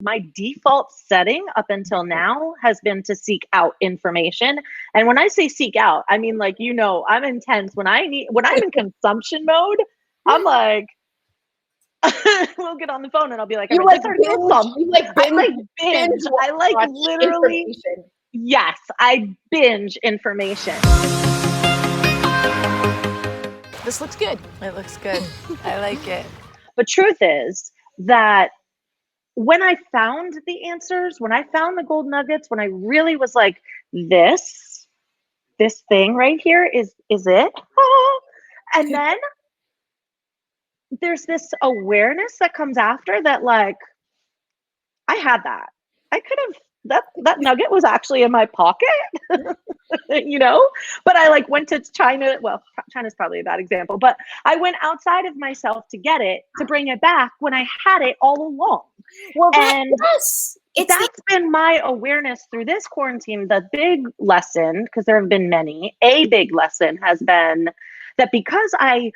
my default setting up until now has been to seek out information. And when I say seek out, I mean, like, I'm intense. When I'm in consumption mode, I'm like, we'll get on the phone and I'll be like, you like binge, I like literally, yes, I binge information. This looks good. It looks good. I like it. But truth is that when I found the answers, when I found the gold nuggets, when I really was like, this thing right here is it? And then there's this awareness that comes after that, like, I had that. I could have, that nugget was actually in my pocket, but I like went to China. Well, China's probably a bad example, but I went outside of myself to get it, to bring it back when I had it all along. Well, that's been my awareness through this quarantine. The big lesson, because there have been many, a big lesson has been that because I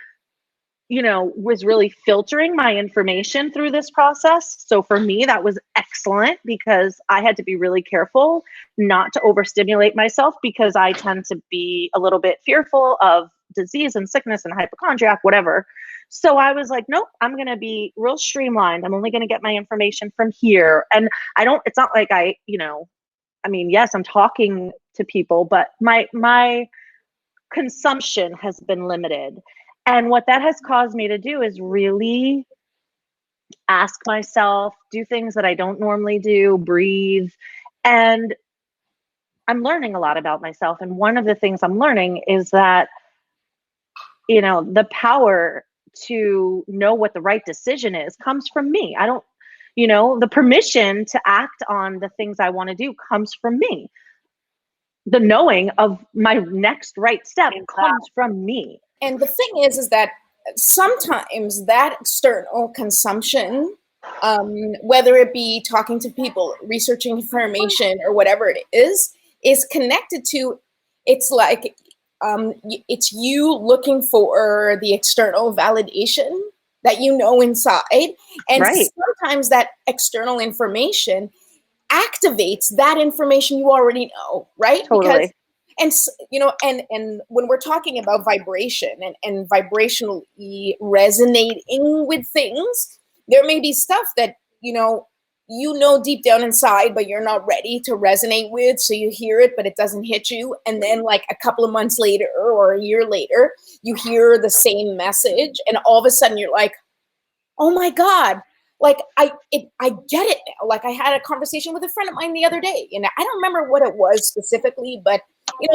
was really filtering my information through this process. So for me, that was excellent because I had to be really careful not to overstimulate myself, because I tend to be a little bit fearful of disease and sickness and hypochondriac, whatever. So I was like, nope, I'm going to be real streamlined. I'm only going to get my information from here. And it's not like yes, I'm talking to people, but my consumption has been limited. And what that has caused me to do is really ask myself, do things that I don't normally do, breathe. And I'm learning a lot about myself. And one of the things I'm learning is that, the power to know what the right decision is comes from me. I don't, the permission to act on the things I want to do comes from me. The knowing of my next right step comes from me. And the thing is that sometimes that external consumption, whether it be talking to people, researching information, or whatever it is connected to, it's like, it's you looking for the external validation that inside. And sometimes that external information activates that information you already know, right? Totally. And when we're talking about vibration and vibrationally resonating with things, there may be stuff that, deep down inside, but you're not ready to resonate with. So you hear it, but it doesn't hit you. And then like a couple of months later or a year later, you hear the same message. And all of a sudden you're like, oh my God, like I get it now. Like I had a conversation with a friend of mine the other day, and I don't remember what it was specifically, but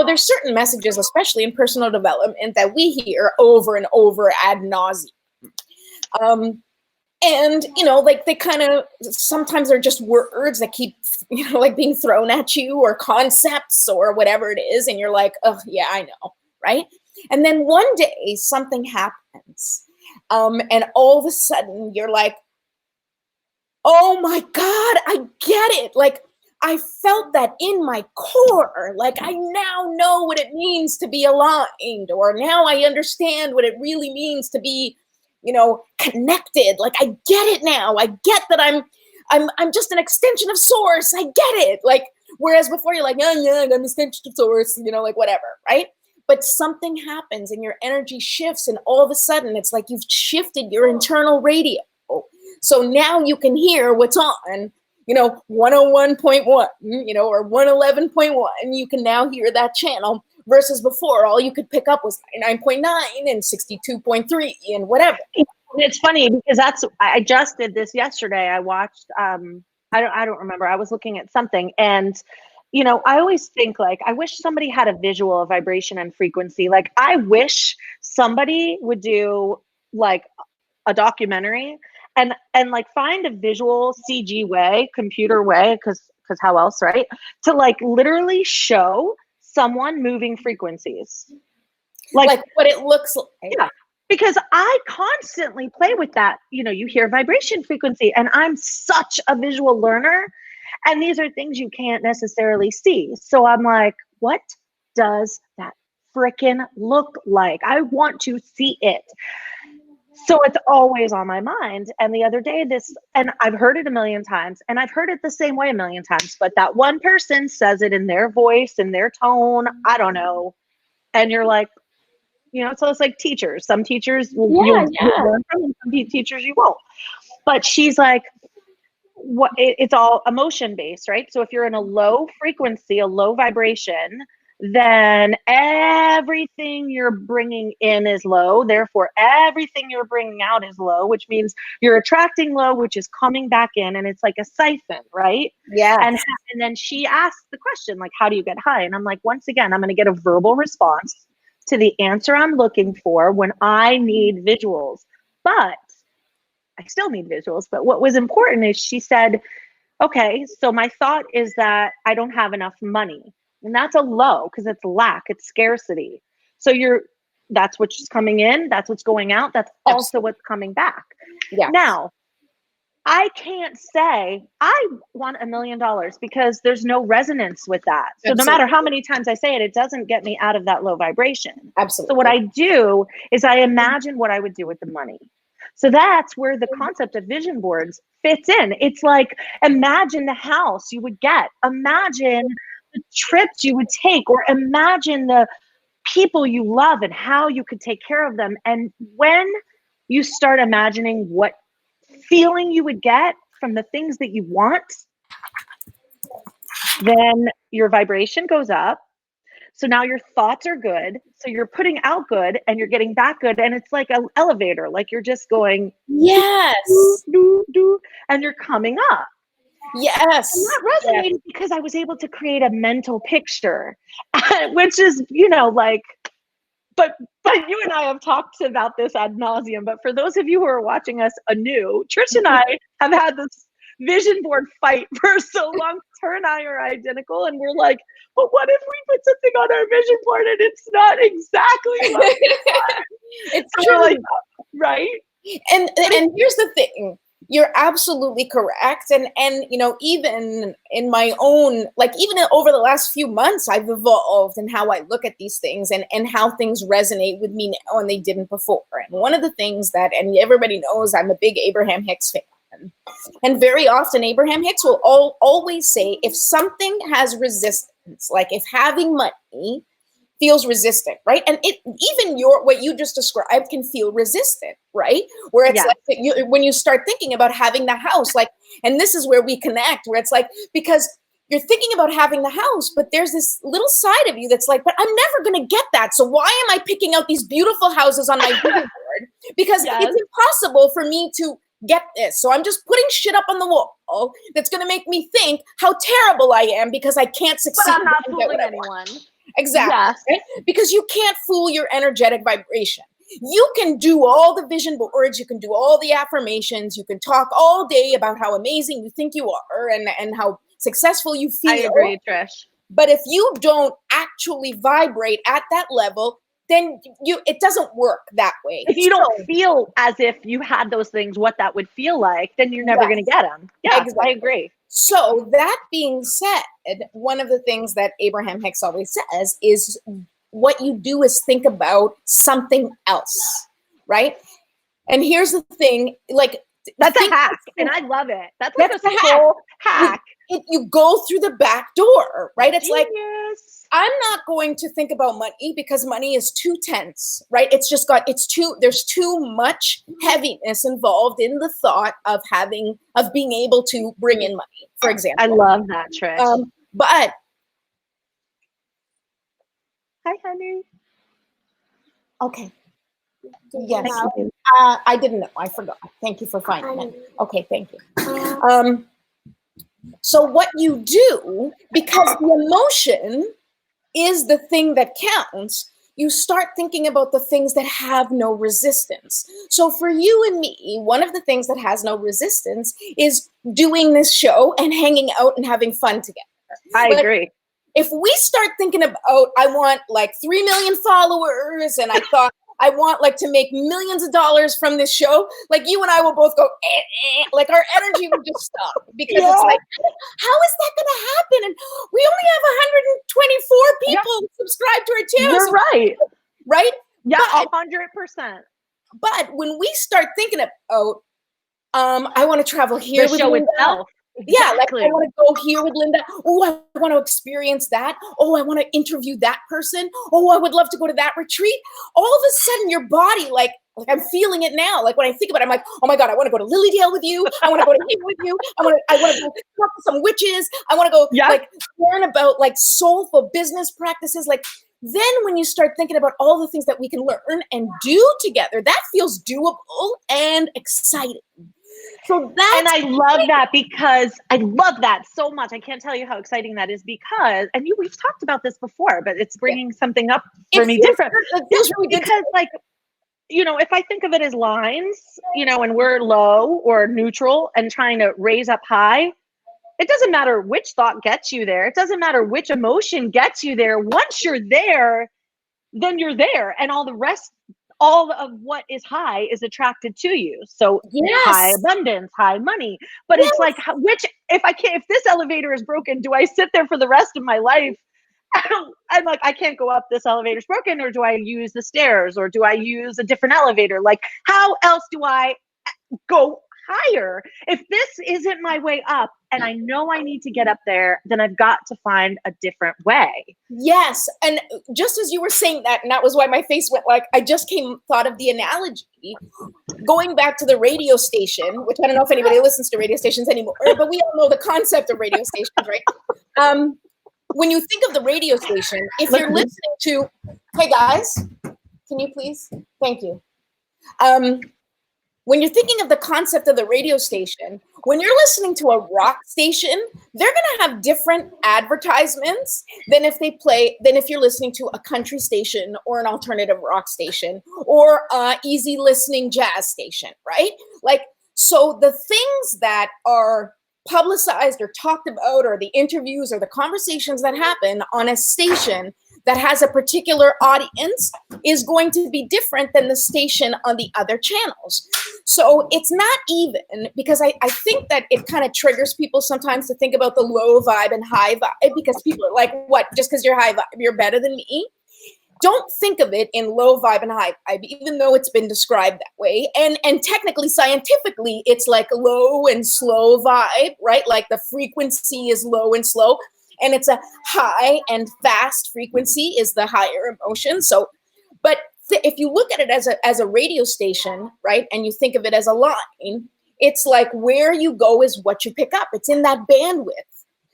there's certain messages, especially in personal development, that we hear over and over ad nauseum. And, like they kind of, sometimes they're just words that keep, like being thrown at you, or concepts or whatever it is. And you're like, oh yeah, I know. Right. And then one day something happens. And all of a sudden you're like, oh my God, I get it. Like, I felt that in my core. Like, I now know what it means to be aligned, or now I understand what it really means to be, connected. Like, I get it now. I get that I'm just an extension of source. I get it. Like, whereas before you're like, oh yeah, I'm an extension of source, like whatever, right? But something happens and your energy shifts, and all of a sudden it's like you've shifted your internal radio. So now you can hear what's on, 101.1, or 111.1. You can now hear that channel, versus before all you could pick up was 99.9 and 62.3 and whatever. It's funny because I just did this yesterday. I watched, I don't remember. I was looking at something, and I always think, like, I wish somebody had a visual of vibration and frequency. Like, I wish somebody would do like a documentary and like find a visual CG way, computer way, because how else, right? To like literally show someone moving frequencies. Like what it looks like. Yeah. Because I constantly play with that. You hear vibration, frequency, and I'm such a visual learner. And these are things you can't necessarily see. So I'm like, what does that frickin' look like? I want to see it. So it's always on my mind. And the other day, and I've heard it a million times, and I've heard it the same way a million times, but that one person says it in their voice, in their tone, I don't know. And you're like, so it's like teachers. Some teachers you'll learn from, and some teachers you won't. But she's like, it's all emotion based, right? So if you're in a low frequency, a low vibration, then everything you're bringing in is low. Therefore, everything you're bringing out is low, which means you're attracting low, which is coming back in, and it's like a siphon, right? Yeah. And then she asked the question, like, how do you get high? And I'm like, once again, I'm going to get a verbal response to the answer I'm looking for when I need visuals. But I still need visuals. But what was important is she said, okay, so my thought is that I don't have enough money. And that's a low because it's lack, it's scarcity. So that's what's coming in, that's what's going out, that's also what's coming back. Yeah. Now, I can't say I want $1 million because there's no resonance with that. So no matter how many times I say it, it doesn't get me out of that low vibration. Absolutely. So what I do is I imagine what I would do with the money. So that's where the concept of vision boards fits in. It's like, imagine the house you would get. Imagine the trips you would take, or imagine the people you love and how you could take care of them. And when you start imagining what feeling you would get from the things that you want, then your vibration goes up. So now your thoughts are good. So you're putting out good and you're getting back good. And it's like an elevator, like you're just going, yes, and you're coming up. Yes. And that resonated because I was able to create a mental picture, which is, like, but you and I have talked about this ad nauseum. But for those of you who are watching us anew, Trish and I have had this vision board fight for so long. Her and I are identical, and we're like, but what if we put something on our vision board and it's not exactly like it's so true. we're like, right? And here's the thing. You're absolutely correct. And even in my own, like even over the last few months, I've evolved in how I look at these things and how things resonate with me now and they didn't before. And one of the things that, and everybody knows I'm a big Abraham Hicks fan. And very often Abraham Hicks will always say, if something has resistance, like if having money feels resistant, right? And even what you just described can feel resistant, right? Where it's like when you start thinking about having the house, like, and this is where we connect, where it's like, because you're thinking about having the house, but there's this little side of you that's like, but I'm never going to get that. So why am I picking out these beautiful houses on my vision board? Because it's impossible for me to get this. So I'm just putting shit up on the wall that's going to make me think how terrible I am because I can't succeed. But I'm not fooling anyone. Exactly. Yes. Right? Because you can't fool your energetic vibration. You can do all the vision boards, you can do all the affirmations, you can talk all day about how amazing you think you are and how successful you feel. I agree, Trish. But if you don't actually vibrate at that level, then it doesn't work that way. If you don't feel as if you had those things, what that would feel like, then you're never going to get them. Yeah, exactly. I agree. So that being said, one of the things that Abraham Hicks always says is what you do is think about something else, right? And here's the thing, like that's a hack, and I love it. That's like a soul hack. You go through the back door, right? It's Genius. like, I'm not going to think about money because money is too tense, right? There's too much heaviness involved in the thought of being able to bring in money, for example. I love that, Trish. But hi, honey. Okay. Yes. I didn't know. I forgot. Thank you for finding it. Okay, thank you. So what you do, because the emotion is the thing that counts, you start thinking about the things that have no resistance. So for you and me, one of the things that has no resistance is doing this show and hanging out and having fun together. I agree. If we start thinking about, I want like 3 million followers, and I thought I want like to make millions of dollars from this show, like you and I will both go, like our energy will just stop because it's like, how is that going to happen? And we only have 124 people subscribed to our channel. You're right. Right? Yeah, 100%. But when we start thinking about, I want to travel here The with show Linda. itself. Yeah, like Exactly. I want to go here with Linda. Oh, I want to experience that. Oh, I want to interview that person. Oh, I would love to go to that retreat. All of a sudden, your body, like I'm feeling it now. Like when I think about it, I'm like, oh my God, I want to go to Lilydale with you. I want to go to here with you. I want to go talk to some witches. I want to go like learn about like soulful business practices. Like then when you start thinking about all the things that we can learn and do together, that feels doable and exciting. So that's, and I love that because I love that so much. I can't tell you how exciting that is because, and we've talked about this before, but it's bringing something up for me different. It feels really good because like, you know, if I think of it as lines, you know, and we're low or neutral and trying to raise up high, it doesn't matter which thought gets you there. It doesn't matter which emotion gets you there. Once you're there, then you're there. And all the rest, all of what is high is attracted to you. So high abundance, high money. But it's like, if this elevator is broken, do I sit there for the rest of my life? I'm like, I can't go up, this elevator's broken, or do I use the stairs, or do I use a different elevator? Like, how else do I go higher? If this isn't my way up and I know I need to get up there, then I've got to find a different way. Yes. And just as you were saying that, and that was why my face went like, I just thought of the analogy going back to the radio station, which I don't know if anybody listens to radio stations anymore, but we all know the concept of radio stations, right? When you think of the radio station, if you're listening to, hey guys, can you please? Thank you. When you're thinking of the concept of the radio station, when you're listening to a rock station, they're going to have different advertisements than if you're listening to a country station or an alternative rock station or easy listening jazz station, right? Like, so the things that are publicized or talked about, or the interviews or the conversations that happen on a station that has a particular audience is going to be different than the station on the other channels. So it's not even, because I think that it kind of triggers people sometimes to think about the low vibe and high vibe, because people are like, what, just because you're high vibe, you're better than me? Don't think of it in low vibe and high vibe, even though it's been described that way. And technically, scientifically, it's like low and slow vibe, right? Like the frequency is low and slow. And it's a high and fast frequency is the higher emotion. So, but if you look at it as a radio station, right, and you think of it as a line, it's like where you go is what you pick up. It's in that bandwidth.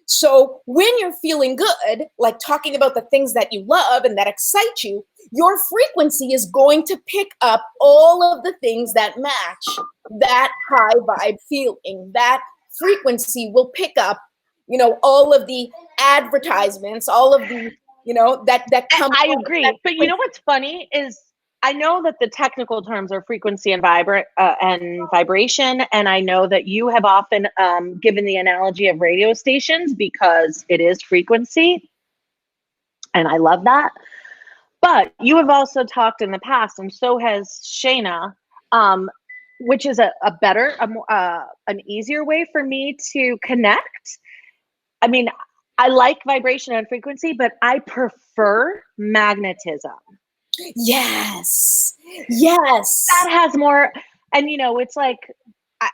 So when you're feeling good, like talking about the things that you love and that excite you, your frequency is going to pick up all of the things that match that high vibe feeling. That frequency will pick up, you know, all of the advertisements, all of the, you know, that come. I agree. But you know what's funny is I know that the technical terms are frequency and vibration. And I know that you have often given the analogy of radio stations because it is frequency. And I love that. But you have also talked in the past, and so has Shayna, which is an easier way for me to connect. I mean, I like vibration and frequency, but I prefer magnetism. Yes. Yes. That has more, and you know, it's like,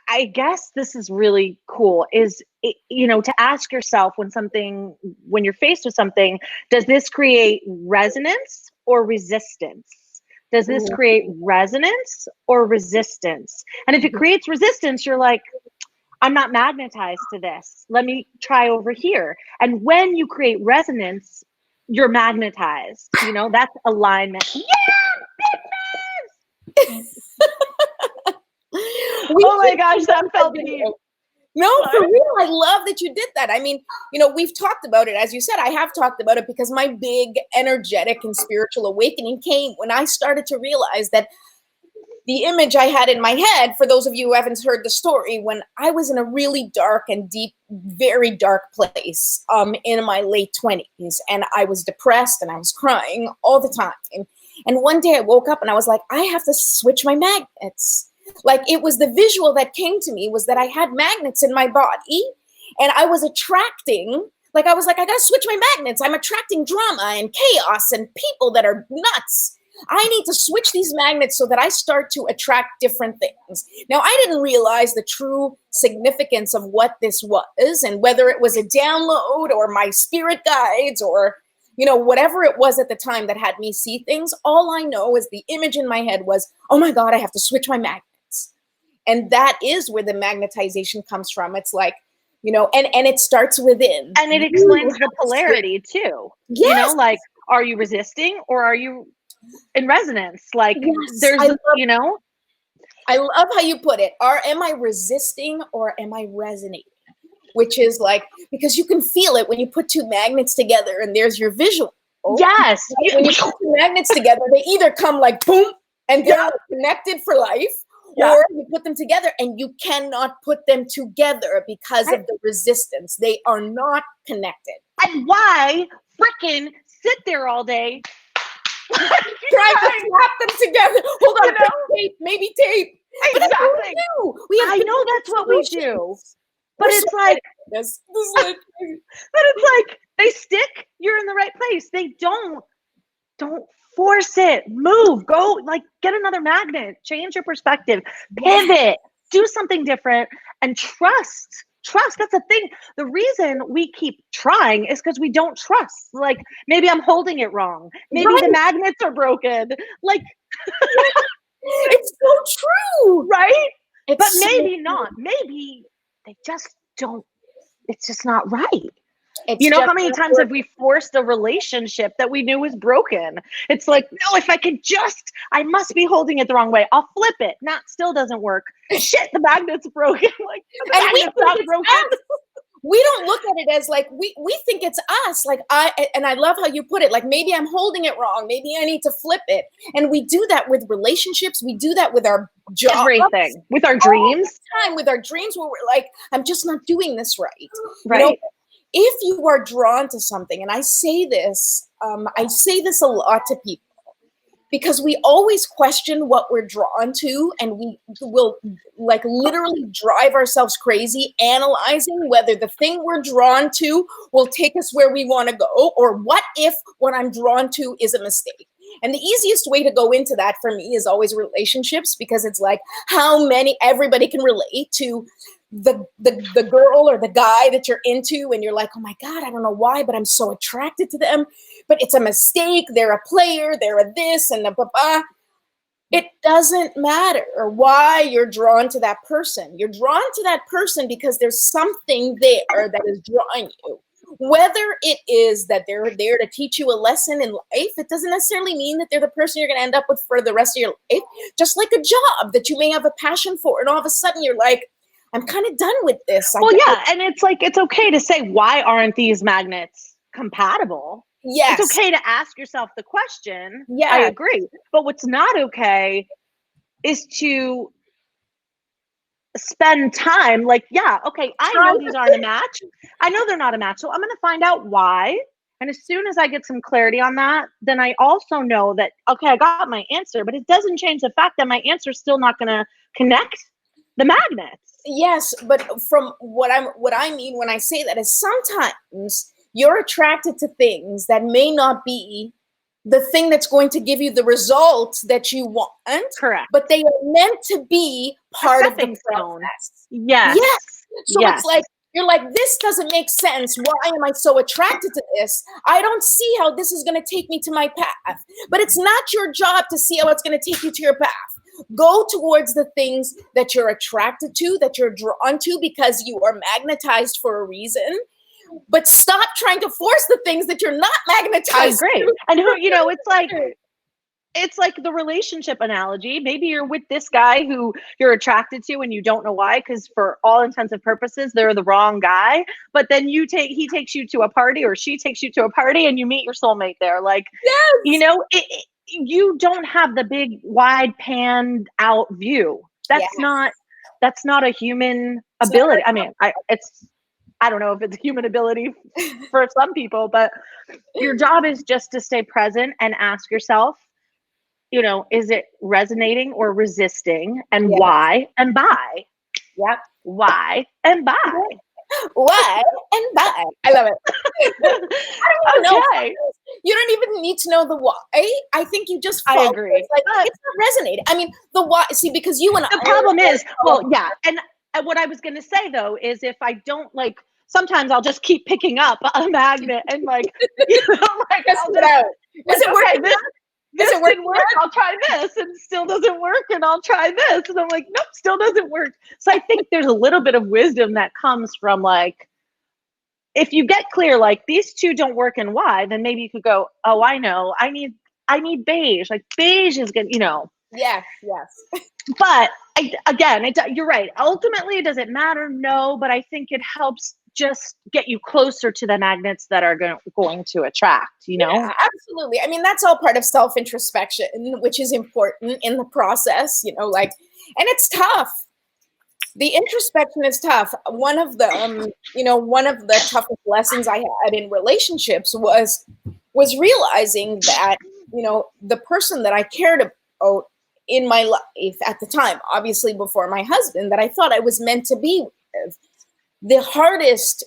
I guess this is really cool is, you know, to ask yourself when you're faced with something, does this create resonance or resistance? Does this create resonance or resistance? And if it creates resistance, you're like, I'm not magnetized to this. Let me try over here. And when you create resonance, you're magnetized. You know, that's alignment. Yeah, business! Oh my gosh, that felt deep. No, for real. I love that you did that. I mean, you know, we've talked about it. As you said, I have talked about it because my big energetic and spiritual awakening came when I started to realize that the image I had in my head, for those of you who haven't heard the story, when I was in a really dark and deep, very dark place in my late 20s, and I was depressed and I was crying all the time. And one day I woke up and I was like, I have to switch my magnets. Like, it was the visual that came to me was that I had magnets in my body and I was attracting, I got to switch my magnets. I'm attracting drama and chaos and people that are nuts. I need to switch these magnets so that I start to attract different things. Now, I didn't realize the true significance of what this was, and whether it was a download or my spirit guides or, you know, whatever it was at the time that had me see things. All I know is the image in my head was, oh my God, I have to switch my magnets. And that is where the magnetization comes from. It's like, you know, and it starts within. And it explains the polarity too. Yes. You know, like, are you resisting or are you in resonance? Like, Yes, there's, you know. I love how you put it. Am I resisting or am I resonating? Which is like, because you can feel it when you put two magnets together and there's your visual. Yes. When you put two magnets together, they either come like boom and they're connected for life, or you put them together and you cannot put them together because of the resistance. They are not connected. And why freaking sit there all day trying to slap them together? Hold on, tape, maybe tape. Exactly. But that's what we do. I know that's what we do. But it's like, but it's like they stick, you're in the right place. They don't force it. Move, go, like, get another magnet, change your perspective, pivot, do something different, and trust. That's the thing. The reason we keep trying is because we don't trust. Like, maybe I'm holding it wrong. Maybe the magnets are broken. Like, it's so true, right? But maybe not. Maybe they just don't. It's just not right. You know how many times have we forced a relationship that we knew was broken? It's like, no, if I could just, I must be holding it the wrong way. I'll flip it. Still doesn't work. Shit, the magnet's broken. Like, the magnet's not broken. We don't look at it as like, we think it's us. Like, I love how you put it. Like, maybe I'm holding it wrong. Maybe I need to flip it. And we do that with relationships. We do that with our jobs. Everything. With our dreams. All the time, with our dreams, where we're like, I'm just not doing this right. Right. You know, if you are drawn to something, and I say this a lot to people, because we always question what we're drawn to, and we will like literally drive ourselves crazy analyzing whether the thing we're drawn to will take us where we want to go, or what if what I'm drawn to is a mistake. And the easiest way to go into that for me is always relationships, because it's like everybody can relate to the girl or the guy that you're into, and you're like, oh my God, I don't know why, but I'm so attracted to them, but it's a mistake. They're a player, they're a this and a blah. It doesn't matter why you're drawn to that person. You're drawn to that person because there's something there that is drawing you. Whether it is that they're there to teach you a lesson in life, it doesn't necessarily mean that they're the person you're going to end up with for the rest of your life. Just like a job that you may have a passion for, and all of a sudden you're like, I'm kind of done with this. Well, yeah, and it's like, it's okay to say, why aren't these magnets compatible? Yes. It's okay to ask yourself the question. Yeah. I agree. But what's not okay is to spend time like, yeah, okay, I know these aren't a match. I know they're not a match. So I'm going to find out why. And as soon as I get some clarity on that, then I also know that, okay, I got my answer, but it doesn't change the fact that my answer is still not going to connect the magnets. Yes, but from what I mean when I say that is sometimes you're attracted to things that may not be the thing that's going to give you the results that you want. Correct. But they are meant to be part of the process. Yes. Yes. So it's like, you're like, this doesn't make sense. Why am I so attracted to this? I don't see how this is going to take me to my path. But it's not your job to see how it's going to take you to your path. Go towards the things that you're attracted to, that you're drawn to, because you are magnetized for a reason. But stop trying to force the things that you're not magnetized. I agree. And it's like the relationship analogy. Maybe you're with this guy who you're attracted to and you don't know why, because for all intents and purposes, they're the wrong guy. But then he takes you to a party, or she takes you to a party, and you meet your soulmate there. Like, yes. You know, you don't have the big wide panned out view. That's not a human ability. I mean, I don't know if it's a human ability for some people, but your job is just to stay present and ask yourself, you know, is it resonating or resisting, and why and by? Yep. Why and by? Why and by? I love it. I don't even know. you don't even need to know the why. I think you just I follow. agree. It's like, it's not resonating. I mean, the why, see, because you and The problem is, well, yeah. And what I was going to say though, is if I don't like, sometimes I'll just keep picking up a magnet and like, you know, like test I'll it just, out. Is it okay, working? this it working didn't work. I'll try this, and still doesn't work, and I'll try this. And I'm like, nope, still doesn't work. So I think there's a little bit of wisdom that comes from like, if you get clear, like these two don't work and why, then maybe you could go, oh, I know, I need beige. Like beige is good, you know. Yes, yes. But again, you're right. Ultimately, does it matter? No, but I think it helps just get you closer to the magnets that are going to attract, you know? Yeah, absolutely. I mean, that's all part of self-introspection, which is important in the process, you know, like, and it's tough. The introspection is tough. One of the, you know, one of the toughest lessons I had in relationships was realizing that, you know, the person that I cared about in my life at the time, obviously before my husband, that I thought I was meant to be with, the hardest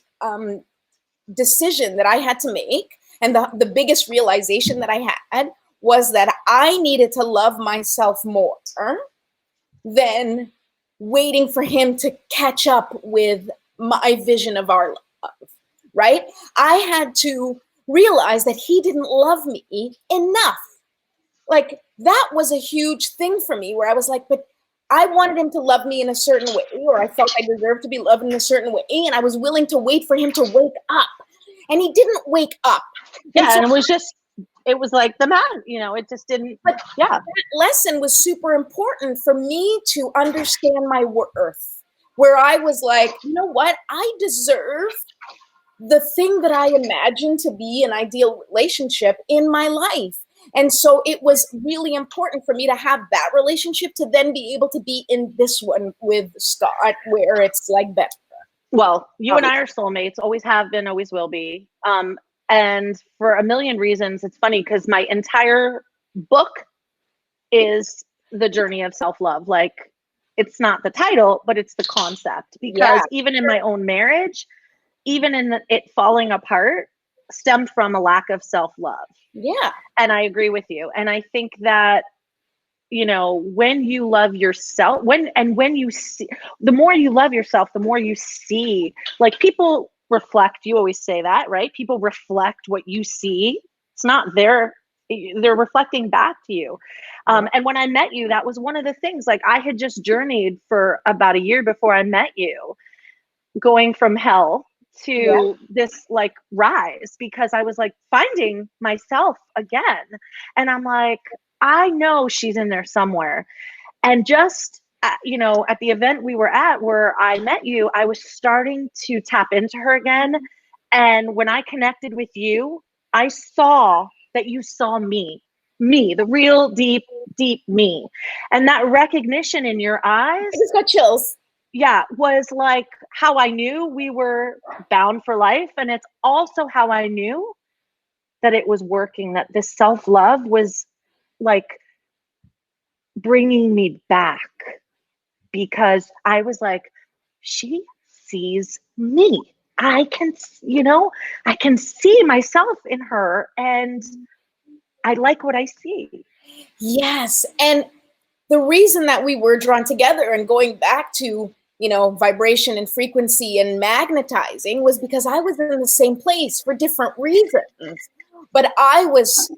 decision that I had to make, and the biggest realization that I had, was that I needed to love myself more than waiting for him to catch up with my vision of our love, right? I had to realize that he didn't love me enough. Like, that was a huge thing for me, where I was like, but I wanted him to love me in a certain way, or I felt I deserved to be loved in a certain way, and I was willing to wait for him to wake up. And he didn't wake up. Yeah, and it was like the man, you know, it just didn't, but yeah. That lesson was super important for me to understand my worth, where I was like, you know what? I deserve the thing that I imagined to be an ideal relationship in my life. And so it was really important for me to have that relationship to then be able to be in this one with Scott, where it's like better. Well, you and I are soulmates, always have been, always will be. And for a million reasons, it's funny because my entire book is the journey of self-love. Like, it's not the title, but it's the concept. Because even in my own marriage, even in it falling apart, stemmed from a lack of self-love. Yeah. And I agree with you. And I think that, you know, when you love yourself, when you see, the more you love yourself, the more you see, like, people reflect, you always say that, right? People reflect what you see. It's not they're reflecting back to you. And when I met you, that was one of the things, like, I had just journeyed for about a year before I met you, going from hell to this like rise, because I was like finding myself again. And I'm like, I know she's in there somewhere. And just, you know, at the event we were at where I met you, I was starting to tap into her again. And when I connected with you, I saw that you saw me, the real deep me. And that recognition in your eyes, I just got chills. Yeah, was like how I knew we were bound for life. And it's also how I knew that it was working, that this self-love was like bringing me back, because I was like, she sees me. I can, you know, I can see myself in her, and I like what I see. Yes. And the reason that we were drawn together, and going back to, you know, vibration and frequency and magnetizing, was because I was in the same place for different reasons. But I was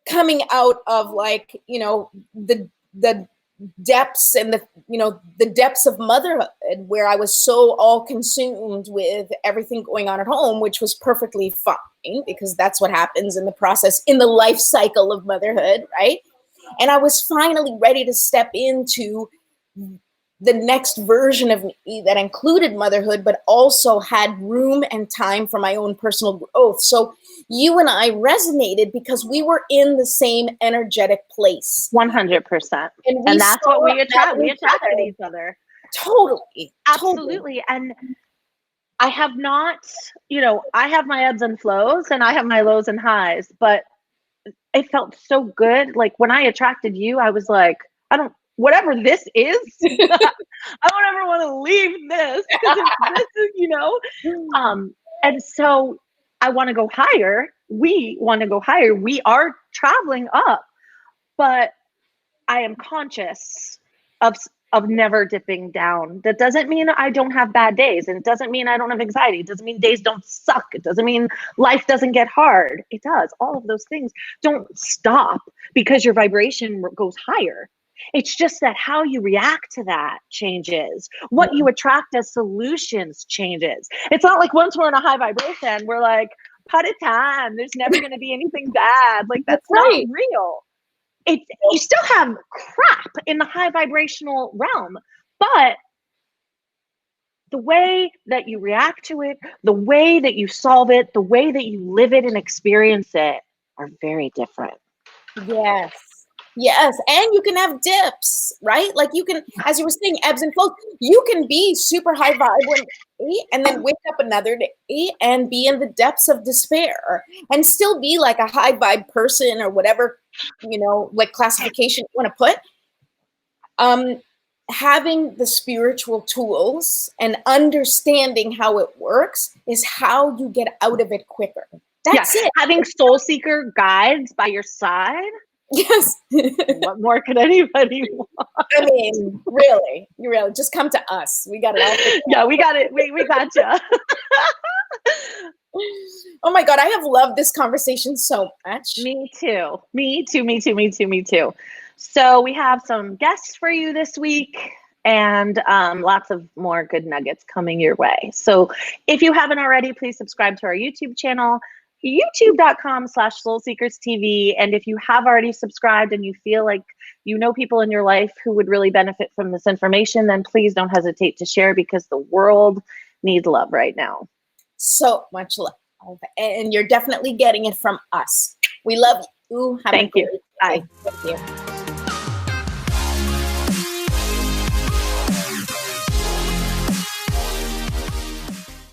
coming out of, like, you know, the depths, and the depths of motherhood, where I was so all consumed with everything going on at home, which was perfectly fine, because that's what happens in the process, in the life cycle of motherhood, right? And I was finally ready to step into the next version of me that included motherhood, but also had room and time for my own personal growth. So you and I resonated because we were in the same energetic place. 100%. And that's what we attract. We attracted each other. Totally. Absolutely. And I have not, you know, I have my ebbs and flows, and I have my lows and highs, but it felt so good. Like, when I attracted you, I was like, whatever this is, I don't ever want to leave this, because this is, you know. And so I want to go higher. We want to go higher. We are traveling up, but I am conscious of never dipping down. That doesn't mean I don't have bad days, and it doesn't mean I don't have anxiety. It doesn't mean days don't suck. It doesn't mean life doesn't get hard. It does. All of those things don't stop because your vibration goes higher. It's just that how you react to that changes. What you attract as solutions changes. It's not like once we're in a high vibration, we're like, party time. There's never going to be anything bad. Like, that's not real. You still have crap in the high vibrational realm, but the way that you react to it, the way that you solve it, the way that you live it and experience it are very different. Yes. Yes. And you can have dips, right? Like you can, as you were saying, ebbs and flows. You can be super high vibrant and then wake up another day and be in the depths of despair and still be like a high vibe person or whatever, you know, like classification you want to put. Having the spiritual tools and understanding how it works is how you get out of it quicker. That's it. Having soul seeker guides by your side. Yes. What more could anybody want? I mean, really, just come to us. We got it all. Yeah, we got it. We got you. Oh my God, I have loved this conversation so much. Me too. So we have some guests for you this week and lots of more good nuggets coming your way. So if you haven't already, please subscribe to our YouTube channel, youtube.com/soulseekerstv. And if you have already subscribed and you feel like you know people in your life who would really benefit from this information, then please don't hesitate to share because the world needs love right now. So much love. And you're definitely getting it from us. We love you. Thank you. Bye. Thank you.